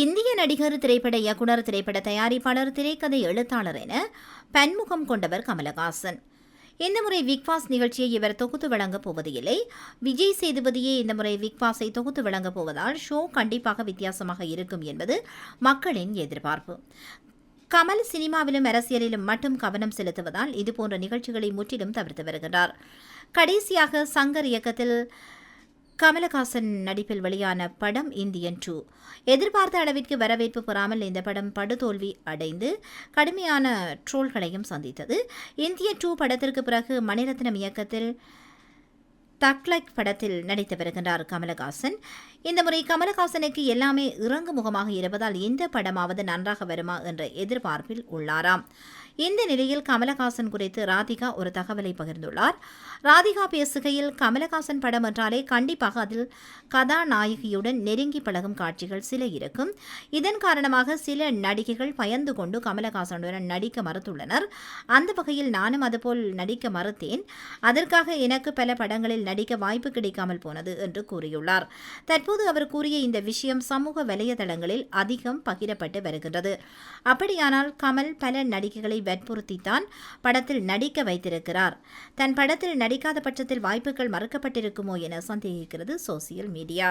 இந்திய நடிகர், திரைப்பட இயக்குனர், திரைப்பட தயாரிப்பாளர், திரைக்கதை எழுத்தாளர் என பன்முகம் கொண்டவர் கமலஹாசன். இந்த முறை பிக்பாஸ் நிகழ்ச்சியை இவர் தொகுத்து வழங்கப் போவதில்லை. விஜய் சேதுபதியே இந்த முறை பிக்பாஸை தொகுத்து வழங்கப் போவதால் ஷோ கண்டிப்பாக வித்தியாசமாக இருக்கும் என்பது மக்களின் எதிர்பார்ப்பு. கமல் சினிமாவிலும் அரசியலிலும் மட்டும் கவனம் செலுத்துவதால் இதுபோன்ற நிகழ்ச்சிகளை முற்றிலும் தவிர்த்து வருகிறார். கடைசியாக சங்கர் இயக்கத்தில் கமலஹாசன் நடிப்பில் வெளியான படம் இந்தியன் 2 எதிர்பார்த்த அளவிற்கு வரவேற்பு பெறாமல் இந்த படம் படுதோல்வி அடைந்து கடுமையான ட்ரோல்களையும் சந்தித்தது. இந்தியன் 2 படத்திற்கு பிறகு மணிரத்னம் இயக்கத்தில் தக்லைக் படத்தில் நடித்து வருகின்றார் கமலஹாசன். இந்த முறை கமலஹாசனுக்கு எல்லாமே இறங்கு முகமாக இருப்பதால் இந்த படமாவது நன்றாக வருமா என்ற எதிர்பார்ப்பில் உள்ளாராம். இந்த நிலையில் கமலஹாசன் குறித்து ராதிகா ஒரு தகவலை பகிர்ந்துள்ளார். ராதிகா பேசுகையில், கமலஹாசன் படம் என்றாலே கண்டிப்பாக அதில் கதாநாயகியுடன் நெருங்கி பழகும் காட்சிகள் சில இருக்கும். இதன் காரணமாக சில நடிகைகள் பயந்து கொண்டு கமலஹாசனுடன் நடிக்க மறுத்துள்ளனர். அந்த வகையில் நானும் அதுபோல் நடிக்க மறுத்தேன். அதற்காக எனக்கு பல படங்களில் நடிக்க வாய்ப்பு கிடைக்காமல் போனது என்று கூறியுள்ளார். தற்போது அவர் கூறிய இந்த விஷயம் சமூக வலைதளங்களில் அதிகம் பகிரப்பட்டு வருகின்றது. அப்படியானால் கமல் பல நடிகைகளை வற்புறுத்தித்தான் படத்தில் நடிக்க வைத்திருக்கிறார். தன் படத்தில் நடிக்காத பட்சத்தில் வாய்ப்புகள் மறுக்கப்பட்டிருக்குமோ என சந்தேகிக்கிறது சோசியல் மீடியா.